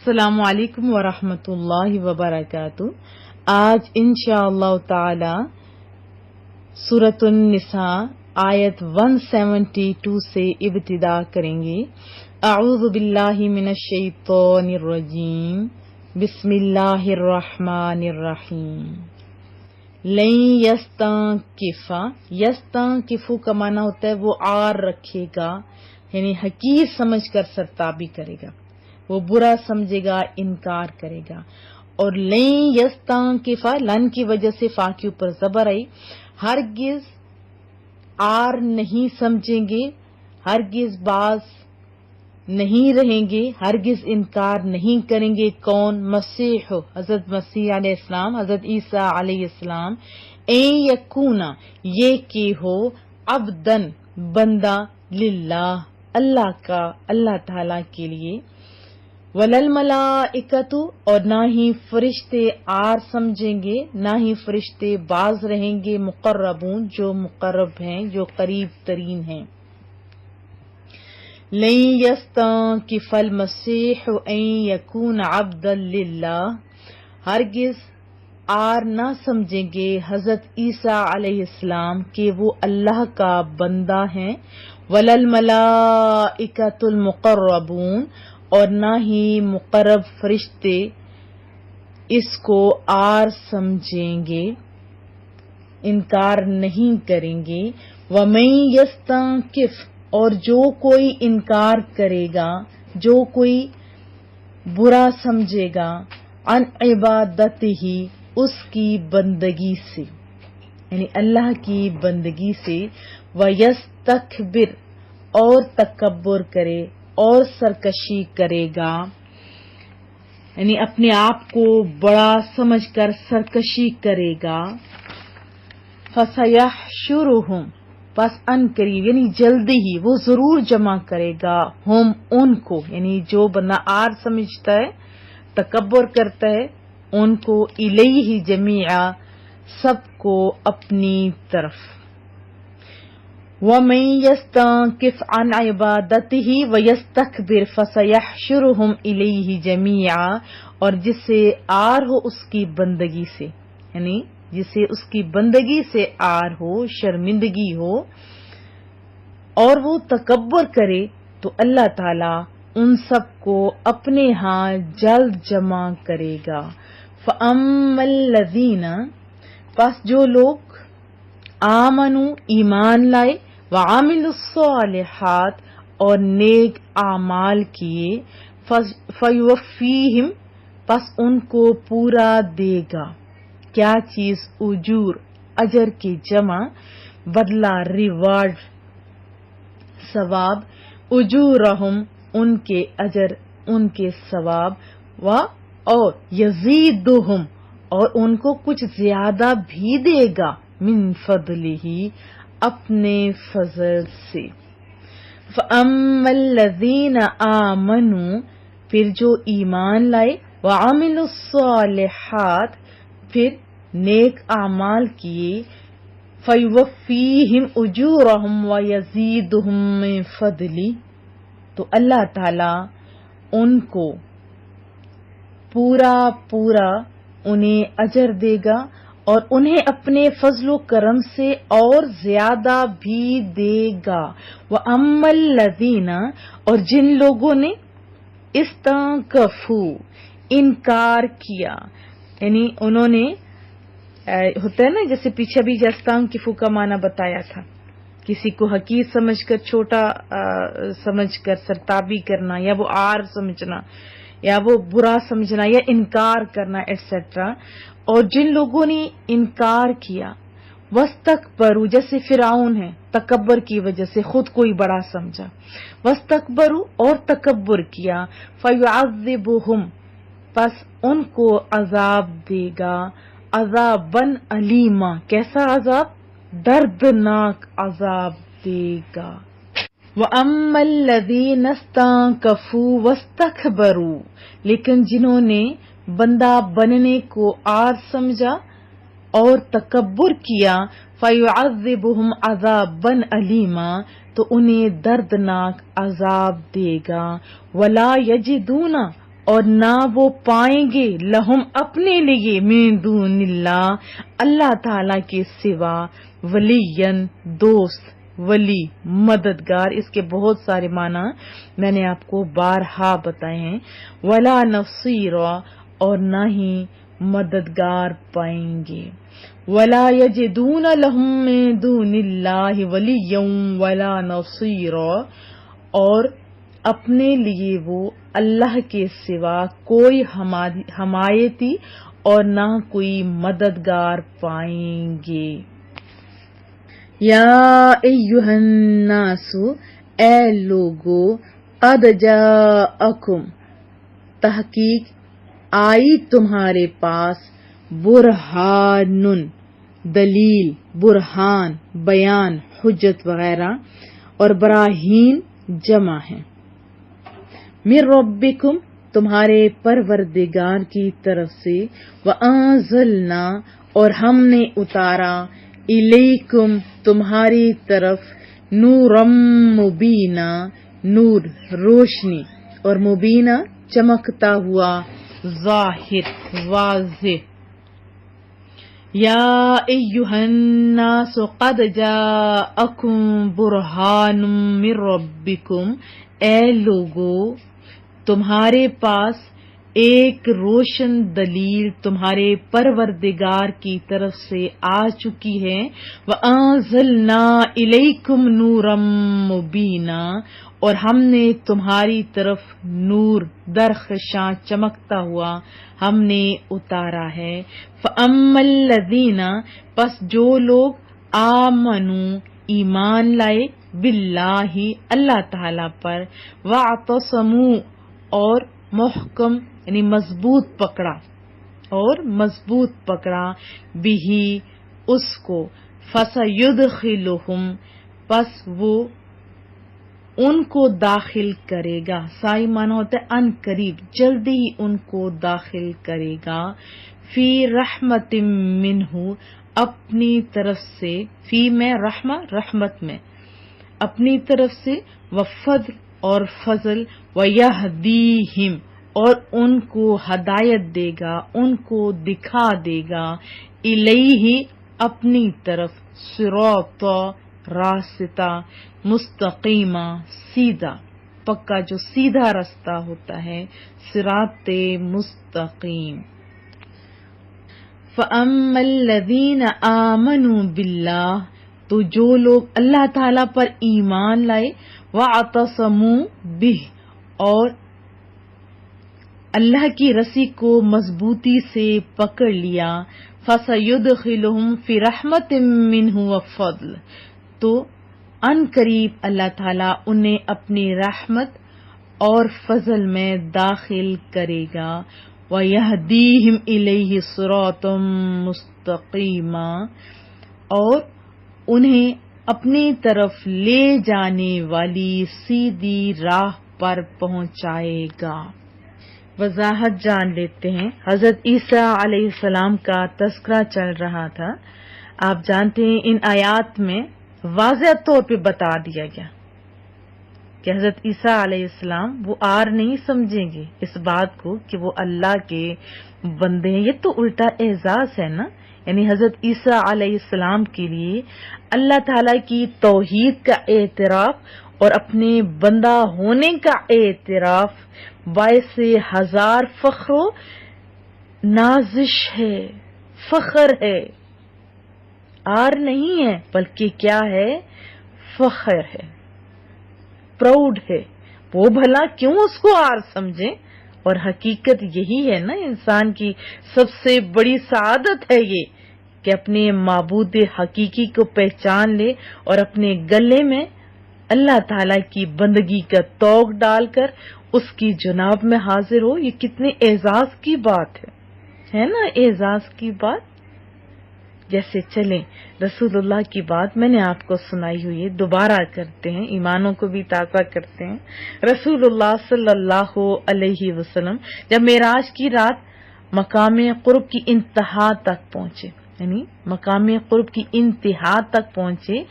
السلام علیکم ورحمۃ اللہ وبرکاتہ۔ آج انشاءاللہ تعالی سورۃ النساء آیت 172 سے ابتدا کریں گے۔ اعوذ باللہ من الشیطان الرجیم، بسم اللہ الرحمن الرحیم۔ لن یستنکف، یستنکف کا معنی ہوتا ہے وہ آر رکھے گا، یعنی حقیر سمجھ کر سرتابی کرے گا، وہ برا سمجھے گا، انکار کرے گا۔ اور لن یستنکف، لن کی وجہ سے فا کے اوپر زبر آئی، ہرگز آر نہیں سمجھیں گے، ہرگز باز نہیں رہیں گے، ہرگز انکار نہیں کریں گے۔ کون؟ مسیح، حضرت مسیح علیہ السلام، حضرت عیسیٰ علیہ السلام۔ این یکونا، یہ کہ ہو، عبدن، بندہ، للہ، اللہ کا، اللہ تعالی کے لیے۔ وللملائکۃ، اور نہ ہی فرشتے آر سمجھیں گے، نہ ہی فرشتے باز رہیں گے، مقربون، جو مقرب ہیں، جو قریب ترین ہیں۔ لن یستنکف المسیح ان یکون عبدا للہ، ہرگز آر نہ سمجھیں گے حضرت عیسیٰ علیہ السلام کہ وہ اللہ کا بندہ ہیں۔ وللملائکۃ المقربون، اور نہ ہی مقرب فرشتے اس کو آر سمجھیں گے، انکار نہیں کریں گے۔ ومن یستنکف، اور جو کوئی انکار کرے گا، جو کوئی برا سمجھے گا، عن عبادتہ، اس کی بندگی سے، یعنی اللہ کی بندگی سے، ویستکبر، اور تکبر کرے اور سرکشی کرے گا، یعنی اپنے آپ کو بڑا سمجھ کر سرکشی کرے گا۔ فسیحشرہم، پس ان قریب، یعنی جلدی ہی وہ ضرور جمع کرے گا، ہم، ان کو، یعنی جو بندہ آر سمجھتا ہے، تکبر کرتا ہے، ان کو، الیہ جمیعا، سب کو اپنی طرف۔ ومن یستنکف عن عبادتہ ویستکبر فسیحشرہم الیہ جمیعا، اور جسے آر ہو اس کی بندگی سے، یعنی جسے اس کی بندگی سے آر ہو، شرمندگی ہو، اور وہ تکبر کرے، تو اللہ تعالی ان سب کو اپنے ہاں جلد جمع کرے گا۔ فَأَمَّا الَّذِينَ، پس جو لوگ آمنوا، ایمان لائے، وَعَمِلُوا الصَّالِحَاتِ، اور نیک اعمال کیے، فَيُوَفِّيهِمْ، پس ان کو پورا دے گا، کیا چیز؟ اجور، اجر کی جمع، بدلہ، ریوارڈ، ثواب، اجورہم، ان کے اجر، ان کے ثواب، اور یزیدہم، اور ان کو کچھ زیادہ بھی دے گا، من فضلہ، اپنے فضل سے۔ فَأَمَّا الَّذِينَ آمَنُوا، پھر جو ایمان لائے، وَعَمِلُوا الصَّالِحَاتِ، پھر نیک اعمال کیے، فَيُوَفِّيهِمْ أُجُورَهُمْ وَيَزِيدُهُمْ مِن فَضْلِهِ، تو اللہ تعالی ان کو پورا انہیں اجر دے گا، اور انہیں اپنے فضل و کرم سے اور زیادہ بھی دے گا۔ وَأَمَّا الَّذِينَ، اور جن لوگوں نے استنکفوا، انکار کیا، یعنی انہوں نے، ہوتا ہے نا جیسے پیچھے بھی یستنکفوا کا معنی بتایا تھا، کسی کو حقیر سمجھ کر، چھوٹا سمجھ کر سرتابی کرنا، یا وہ آر سمجھنا، یا وہ برا سمجھنا، یا انکار کرنا، ایٹسٹرا۔ اور جن لوگوں نے انکار کیا، وَاسْتَكْبَرُوا، جیسے فرعون ہے، تکبر کی وجہ سے خود کوئی بڑا سمجھا، وَاسْتَكْبَرُوا، اور تکبر کیا، فَيُعَذِّبُهُمْ، پس ان کو عذاب دے گا، عذابًا علیما، کیسا عذاب؟ دردناک عذاب دے گا۔ وَأَمَّا الَّذِينَ اسْتَنكَفُوا وَاسْتَكْبَرُوا، لیکن جنہوں نے بندہ بننے کو آر سمجھا اور تکبر کیا، فَيُعَذِّبُهُمْ عَذَابًا عَلِيمًا، تو انہیں دردناک عذاب دے گا۔ وَلَا يَجِدُونَ، اور نہ وہ پائیں گے لہم اپنے لیے من دون اللہ اللہ تعالی کے سوا ولین دوست ولی مددگار. اس کے بہت سارے معنی میں نے آپ کو بارہا بتائے ہیں. ولا نصیرا اور نہ ہی مددگار پائیں گے. ولا یجدون لہم من دون اللہ ولیا ولا نصیرا اور اپنے لیے وہ اللہ کے سوا کوئی حمایتی اور نہ کوئی مددگار پائیں گے. یا ایھا الناس اے لوگو قد جاءکم تحقیق آئی تمہارے پاس برہان دلیل برہان بیان حجت وغیرہ اور براہین جمع ہیں. من ربکم تمہارے پروردگار کی طرف سے وانزلنا اور ہم نے اتارا الیکم تمہاری طرف نورم مبینہ نور روشنی اور مبینہ چمکتا ہوا ظاہر واضح. یا ایھا الناس قد جاءکم برہان من ربکم اے لوگو تمہارے پاس ایک روشن دلیل تمہارے پروردگار کی طرف سے آ چکی ہے. وَأَنزَلْنَا إِلَيْكُمْ نُورًا مُبِينًا اور ہم نے تمہاری طرف نور درخشاں چمکتا ہوا ہم نے اتارا ہے. فَأَمَّا الَّذِينَ پس جو لوگ آمنوا ایمان لائے باللہ اللہ تعالی پر وَاعْتَصَمُوا اور محکم یعنی مضبوط پکڑا بھی اس کو فَسَيُدْخِلُهُمْ پس وہ ان کو داخل کرے گا. سائی مانا ہوتا ہے ان قریب جلدی ہی ان کو داخل کرے گا. فی رحمت منہ اپنی طرف سے فی میں رحمت میں اپنی طرف سے وفضل اور فضل ویہدیہم اور ان کو ہدایت دے گا ان کو دکھا دے گا الیہ اپنی طرف صراط راستہ مستقیمہ سیدھا پکا جو سیدھا راستہ ہوتا ہے صراط مستقیم. فَأَمَّا الَّذِينَ آمَنُوا بِاللَّهِ تو جو لوگ اللہ تعالی پر ایمان لائے وَاعْتَصَمُوا بِهِ اور اللہ کی رسی کو مضبوطی سے پکڑ لیا. فَسَيُدْخِلُهُمْ فِي رَحْمَةٍ مِّنْهُ وَفَضْلٍ تو ان قریب اللہ تعالیٰ انہیں اپنی رحمت اور فضل میں داخل کرے گا. وَيَهْدِيهِمْ إِلَيْهِ صِرَاطًا مُسْتَقِيمًا اور انہیں اپنی طرف لے جانے والی سیدھی راہ پر پہنچائے گا. وضاحت جان لیتے ہیں. حضرت عیسیٰ علیہ السلام کا تذکرہ چل رہا تھا. آپ جانتے ہیں ان آیات میں واضح طور پہ بتا دیا گیا کہ حضرت عیسیٰ علیہ السلام وہ آر نہیں سمجھیں گے اس بات کو کہ وہ اللہ کے بندے ہیں. یہ تو الٹا اعزاز ہے نا. یعنی حضرت عیسیٰ علیہ السلام کے لیے اللہ تعالیٰ کی توحید کا اعتراف اور اپنے بندہ ہونے کا اعتراف باعث ہزار فخر و نازش ہے فخر ہے آر نہیں ہے بلکہ کیا ہے فخر ہے پراؤڈ ہے. وہ بھلا کیوں اس کو آر سمجھیں اور حقیقت یہی ہے نا انسان کی سب سے بڑی سعادت ہے یہ کہ اپنے معبود حقیقی کو پہچان لے اور اپنے گلے میں اللہ تعالی کی بندگی کا توق ڈال کر اس کی جناب میں حاضر ہو. یہ کتنے اعزاز کی بات ہے نا اعزاز کی بات. جیسے چلیں رسول اللہ کی بات میں نے آپ کو سنائی ہوئی ہے دوبارہ کرتے ہیں ایمانوں کو بھی تازہ کرتے ہیں. رسول اللہ صلی اللہ علیہ وسلم جب معراج کی رات مقام قرب کی انتہا تک پہنچے یعنی مقام قرب کی انتہا تک پہنچے،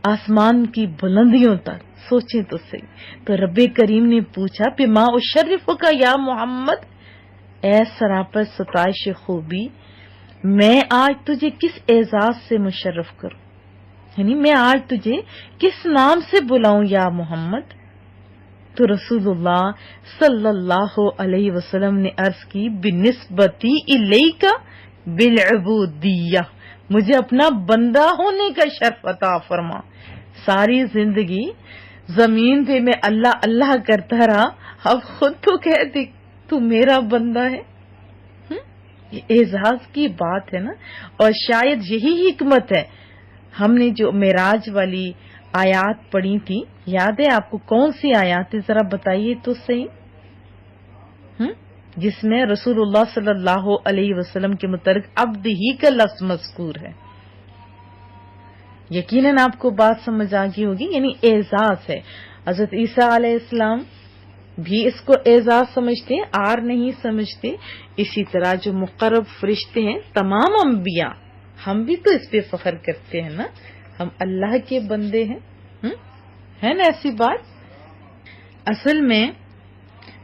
آسمان کی بلندیوں تک. سوچیں تو صحیح. تو رب کریم نے پوچھا بما اشرفک یا محمد، اے سراپر ستائش خوبی، میں آج تجھے کس اعزاز سے مشرف کروں، یعنی میں آج تجھے کس نام سے بلاؤں یا محمد. تو رسول اللہ صلی اللہ علیہ وسلم نے عرض کی بنسبتی الیک بالعبودیہ، مجھے اپنا بندہ ہونے کا شرف عطا فرما. ساری زندگی زمین پہ میں اللہ اللہ کرتا رہا، اب خود تو کہہ دے تو میرا بندہ ہے. یہ اعزاز کی بات ہے نا. اور شاید یہی حکمت ہے. ہم نے جو معراج والی آیات پڑھی تھی، یاد ہے آپ کو؟ کون سی آیات ہے ذرا بتائیے تو صحیح. جس میں رسول اللہ صلی اللہ علیہ وسلم کے متعلق عبد ہی کا لفظ مذکور ہے. یقیناً آپ کو بات سمجھ آ گئی ہوگی. یعنی اعزاز ہے. حضرت عیسیٰ علیہ السلام بھی اس کو اعزاز سمجھتے ہیں، آر نہیں سمجھتے. اسی طرح جو مقرب فرشتے ہیں، تمام انبیاء، ہم بھی تو اس پہ فخر کرتے ہیں نا، ہم اللہ کے بندے ہیں. ہے نا ایسی بات؟ اصل میں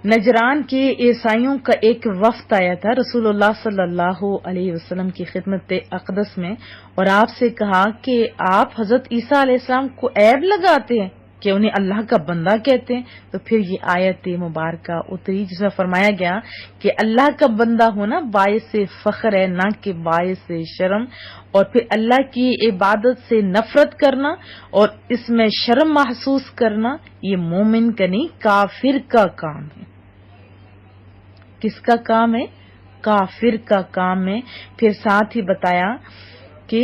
نجران کے عیسائیوں کا ایک وفد آیا تھا رسول اللہ صلی اللہ علیہ وسلم کی خدمت اقدس میں، اور آپ سے کہا کہ آپ حضرت عیسیٰ علیہ السلام کو عیب لگاتے ہیں کہ انہیں اللہ کا بندہ کہتے ہیں. تو پھر یہ آیت مبارکہ اتری جس میں فرمایا گیا کہ اللہ کا بندہ ہونا باعث فخر ہے، نہ کہ باعث شرم. اور پھر اللہ کی عبادت سے نفرت کرنا اور اس میں شرم محسوس کرنا یہ مومن کا نہیں، کافر کا کام ہے. کس کا کام ہے؟ کافر کا کام ہے. پھر ساتھ ہی بتایا کہ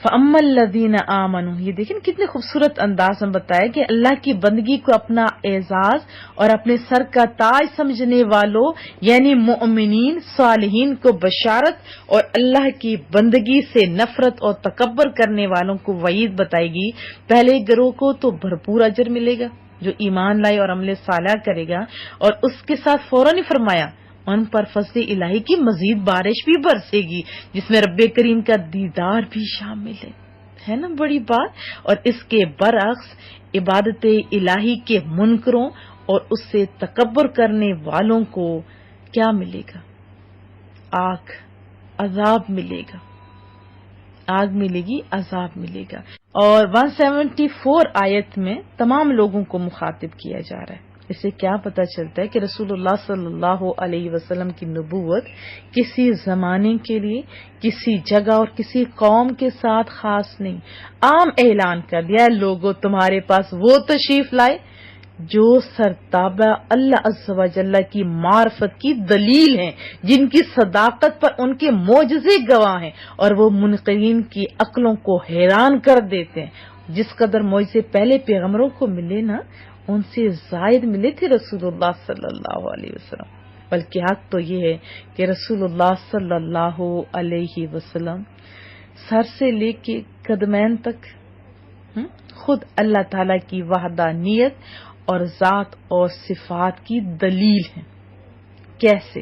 فَأَمَّا الَّذِينَ آمَنُوا، یہ دیکھیں کتنے خوبصورت انداز میں بتایا کہ اللہ کی بندگی کو اپنا اعزاز اور اپنے سر کا تاج سمجھنے والوں یعنی مؤمنین صالحین کو بشارت، اور اللہ کی بندگی سے نفرت اور تکبر کرنے والوں کو وعید بتائے گی. پہلے گروہ کو تو بھرپور اجر ملے گا جو ایمان لائے اور عمل صالح کرے گا، اور اس کے ساتھ فوراً ہی فرمایا ان پر فضل الہی کی مزید بارش بھی برسے گی جس میں رب کریم کا دیدار بھی شامل ہے نا بڑی بات. اور اس کے برعکس عبادت الہی کے منکروں اور اس سے تکبر کرنے والوں کو کیا ملے گا؟ آگ، عذاب ملے گا. آگ ملے گی، عذاب ملے گا. اور 174 آیت میں تمام لوگوں کو مخاطب کیا جا رہا ہے. اس سے کیا پتہ چلتا ہے کہ رسول اللہ صلی اللہ علیہ وسلم کی نبوت کسی زمانے کے لیے، کسی جگہ اور کسی قوم کے ساتھ خاص نہیں. عام اعلان کر دیا ہے لوگوں تمہارے پاس وہ تشریف لائے جو سرتابہ اللہ عز و جل کی معرفت کی دلیل ہیں، جن کی صداقت پر ان کے معجزے گواہ ہیں، اور وہ منکرین کی عقلوں کو حیران کر دیتے ہیں. جس قدر معجزے پہلے پیغمبروں کو ملے نا، ان سے زائد ملے تھے رسول اللہ صلی اللہ علیہ وسلم. بلکہ حق تو یہ ہے کہ رسول اللہ صلی اللہ علیہ وسلم سر سے لے کے قدمین تک خود اللہ تعالی کی وحدانیت اور ذات اور صفات کی دلیل ہیں. کیسے؟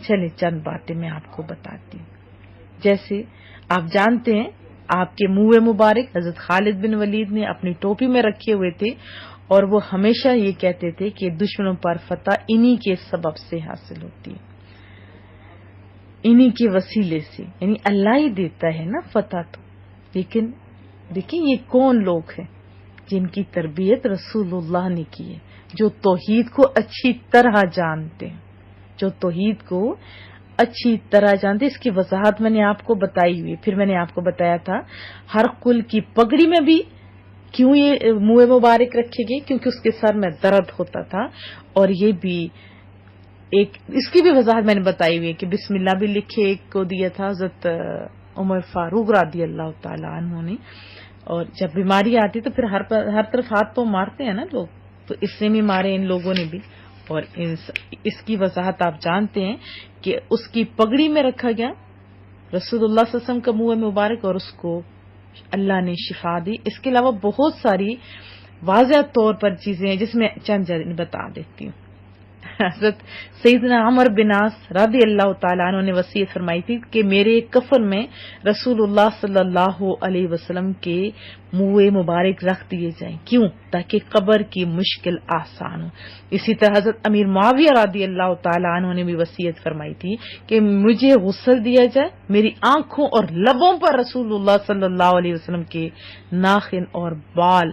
چلے چند باتیں میں آپ کو بتاتی ہوں. جیسے آپ جانتے ہیں آپ کے منہ مبارک حضرت خالد بن ولید نے اپنی ٹوپی میں رکھے ہوئے تھے، اور وہ ہمیشہ یہ کہتے تھے کہ دشمنوں پر فتح انہی کے سبب سے حاصل ہوتی ہے، انہی کے وسیلے سے، یعنی اللہ ہی دیتا ہے نا فتح. تو لیکن دیکھیں یہ کون لوگ ہیں جن کی تربیت رسول اللہ نے کی ہے، جو توحید کو اچھی طرح جانتے ہیں، جو توحید کو اچھی طرح جانتے. اس کی وضاحت میں نے آپ کو بتائی ہوئی. پھر میں نے آپ کو بتایا تھا ہر کل کی پگڑی میں بھی کیوں یہ منہ مبارک رکھے گئے، کیونکہ اس کے سر میں درد ہوتا تھا. اور یہ بھی ایک اس کی بھی وضاحت میں نے بتائی ہوئی ہے کہ بسم اللہ بھی لکھے ایک کو دیا تھا حضرت عمر فاروق رضی اللہ تعالی عنہ نے. اور جب بیماری آتی تو پھر ہر طرف ہاتھ پاؤں مارتے ہیں نا لوگ، تو اس سے بھی مارے ان لوگوں نے بھی. اور اس کی وضاحت آپ جانتے ہیں کہ اس کی پگڑی میں رکھا گیا رسول اللہ صلی اللہ علیہ وسلم کا منہ مبارک، اور اس کو اللہ نے شفا دی. اس کے علاوہ بہت ساری واضح طور پر چیزیں ہیں جس میں چند بتا دیتی ہوں. حضرت سیدنا عمر بن عاص رضی اللہ تعالیٰ عنہ نے وصیت فرمائی تھی کہ میرے کفن میں رسول اللہ صلی اللہ علیہ وسلم کے منہ مبارک رکھ دیے جائیں. کیوں؟ تاکہ قبر کی مشکل آسان ہو. اسی طرح حضرت امیر معاویہ رضی اللہ تعالیٰ عنہ نے بھی وصیت فرمائی تھی کہ مجھے غسل دیا جائے، میری آنکھوں اور لبوں پر رسول اللہ صلی اللہ علیہ وسلم کے ناخن اور بال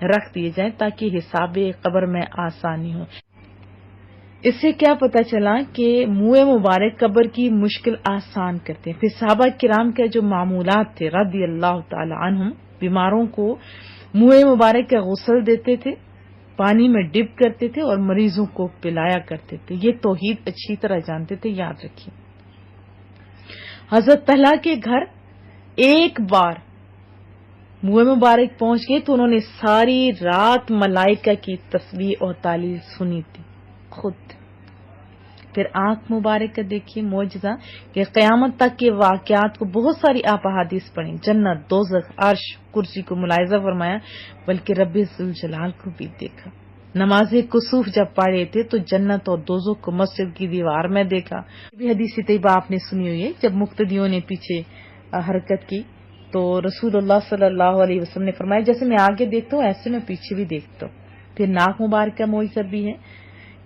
رکھ دیے جائیں تاکہ حساب قبر میں آسانی ہو. اس سے کیا پتہ چلا کہ منہ مبارک قبر کی مشکل آسان کرتے ہیں. پھر صحابہ کرام کے جو معمولات تھے رضی اللہ تعالی عنہم، بیماروں کو منہ مبارک کا غسل دیتے تھے، پانی میں ڈپ کرتے تھے اور مریضوں کو پلایا کرتے تھے. یہ توحید اچھی طرح جانتے تھے، یاد رکھیے. حضرت طلحہ کے گھر ایک بار منہ مبارک پہنچ گئے تو انہوں نے ساری رات ملائکہ کی تسبیح اور تعلیل سنی تھی خود. پھر آنکھ مبارک کا دیکھیے معجزہ کہ قیامت تک کے واقعات کو بہت ساری آپ احادیث پڑھیں، جنت، دوزخ، عرش، کرسی کو ملاحظہ فرمایا، بلکہ رب ذوالجلال کو بھی دیکھا. نماز کسوف جب پڑھے تھے تو جنت اور دوزخ کو مسجد کی دیوار میں دیکھا. بھی حدیث طیبہ آپ نے سنی ہوئی ہے، جب مقتدیوں نے پیچھے حرکت کی تو رسول اللہ صلی اللہ علیہ وسلم نے فرمایا جیسے میں آگے دیکھتا ہوں ایسے میں پیچھے بھی دیکھتا ہوں. پھر ناک مبارک کا معجزہ بھی ہے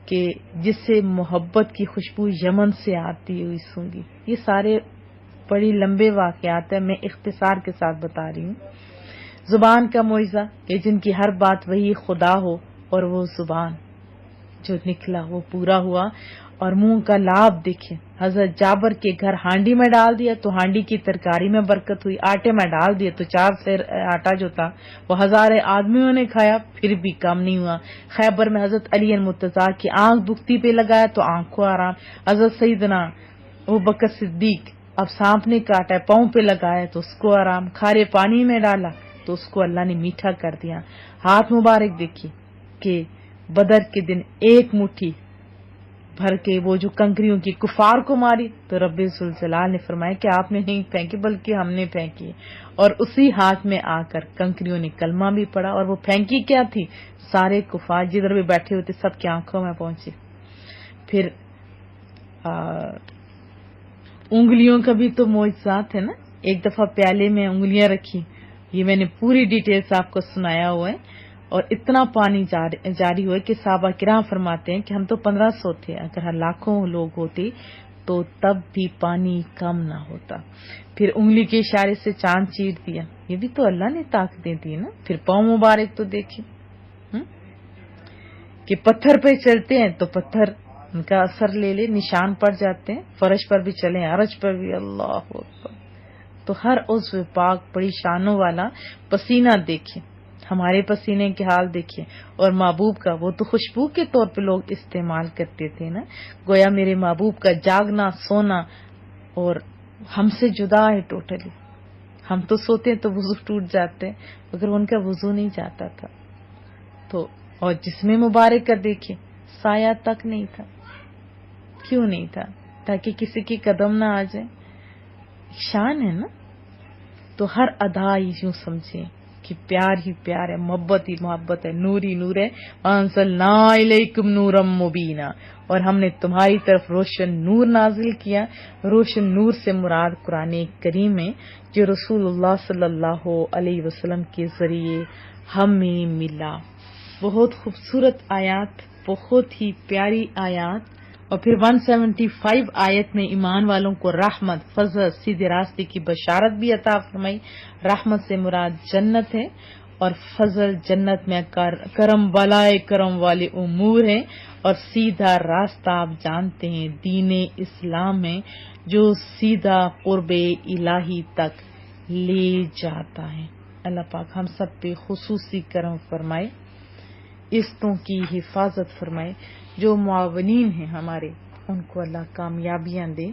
کہ جس سے محبت کی خوشبو یمن سے آتی ہوئی سونگی. یہ سارے بڑی لمبے واقعات ہیں، میں اختصار کے ساتھ بتا رہی ہوں. زبان کا معجزہ کہ جن کی ہر بات وہی خدا ہو اور وہ زبان جو نکلا وہ پورا ہوا. اور منہ کا لاب دیکھیں، حضرت جابر کے گھر ہانڈی میں ڈال دیا تو ہانڈی کی ترکاری میں برکت ہوئی، آٹے میں ڈال دیا تو 4 سیر آٹا جو تھا وہ 1000 آدمیوں نے کھایا پھر بھی کم نہیں ہوا. خیبر میں حضرت علی المرتضیٰ کی آنکھ دکھتی پہ لگایا تو آنکھ کو آرام. حضرت سیدنا ابوبکر صدیق اب سانپ نے کاٹا ہے پاؤں پہ لگایا تو اس کو آرام. کھارے پانی میں ڈالا تو اس کو اللہ نے میٹھا کر دیا. ہاتھ مبارک دیکھیے کہ بدر کے دن ایک مٹھی بھر کے وہ جو کنکریوں کی کفار کو ماری تو رب ذوالجلال نے فرمایا کہ آپ نے نہیں پھینکی بلکہ ہم نے پھینکی. اور اسی ہاتھ میں آ کر کنکریوں نے کلمہ بھی پڑھا. اور وہ پھینکی کیا تھی؟ سارے کفار جدھر بھی بیٹھے ہوتے سب کی آنکھوں میں پہنچی. پھر انگلیوں کا بھی تو معجزات ہے نا. ایک دفعہ پیالے میں انگلیاں رکھی، یہ میں نے پوری ڈیٹیلز آپ کو سنایا ہوا ہے. اور اتنا پانی جاری ہوئے کہ صحابہ کرام فرماتے ہیں کہ ہم تو 1500 تھے، اگر لاکھوں لوگ ہوتے تو تب بھی پانی کم نہ ہوتا. پھر انگلی کے اشارے سے چاند چیر دیا، یہ بھی تو اللہ نے طاقتیں دی نا. پھر پاؤں مبارک تو دیکھیں کہ پتھر پہ چلتے ہیں تو پتھر ان کا اثر لے لے نشان پڑ جاتے ہیں، فرش پر بھی چلیں عرش پر بھی. اللہ اکبر. تو ہر عضو پاک بڑی شانوں والا. پسینہ دیکھیں، ہمارے پسینے کے حال دیکھیں. اور محبوب کا وہ تو خوشبو کے طور پہ لوگ استعمال کرتے تھے نا. گویا میرے محبوب کا جاگنا سونا اور ہم سے جدا ہے ٹوٹلی. ہم تو سوتے ہیں تو وضو ٹوٹ جاتے ہیں مگر ان کا وضو نہیں جاتا تھا. تو اور جسم مبارک کا دیکھیں سایہ تک نہیں تھا. کیوں نہیں تھا؟ تاکہ کسی کی قدم نہ آ جائے. شان ہے نا. تو ہر ادا یوں سمجھیں کہ پیار ہی پیار ہے، محبت ہی محبت ہے، نور ہی نور ہے. وَأَنزَلْنَا إِلَيْكُمْ نُورًا مُبِينًا، اور ہم نے تمہاری طرف روشن نور نازل کیا. روشن نور سے مراد قرآن کریم ہے جو رسول اللہ صلی اللہ علیہ وسلم کے ذریعے ہمیں ملا. بہت خوبصورت آیات، بہت ہی پیاری آیات. اور پھر 175 آیت میں ایمان والوں کو رحمت، فضل، سیدھے راستے کی بشارت بھی عطا فرمائی. رحمت سے مراد جنت ہے اور فضل جنت میں کرم بالائے کرم والے امور ہیں. اور سیدھا راستہ آپ جانتے ہیں دین اسلام ہے جو سیدھا قرب الہی تک لے جاتا ہے. اللہ پاک ہم سب پہ خصوصی کرم فرمائے، قسطوں کی حفاظت فرمائے. جو معاونین ہیں ہمارے ان کو اللہ کامیابیاں دے.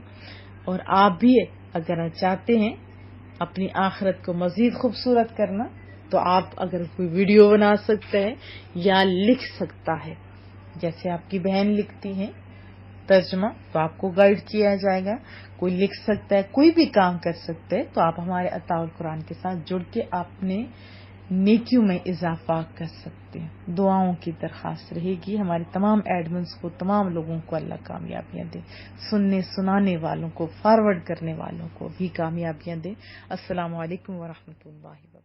اور آپ بھی اگر چاہتے ہیں اپنی آخرت کو مزید خوبصورت کرنا تو آپ اگر کوئی ویڈیو بنا سکتے ہیں یا لکھ سکتا ہے جیسے آپ کی بہن لکھتی ہیں ترجمہ تو آپ کو گائیڈ کیا جائے گا. کوئی لکھ سکتا ہے، کوئی بھی کام کر سکتے ہیں تو آپ ہمارے عطاء القرآن کے ساتھ جڑ کے اپنے نیکیوں میں اضافہ کر سکتے ہیں. دعاؤں کی درخواست رہے گی. ہمارے تمام ایڈمنس کو، تمام لوگوں کو اللہ کامیابیاں دے. سننے سنانے والوں کو، فارورڈ کرنے والوں کو بھی کامیابیاں دے. السلام علیکم ورحمۃ اللہ وبرکاتہ.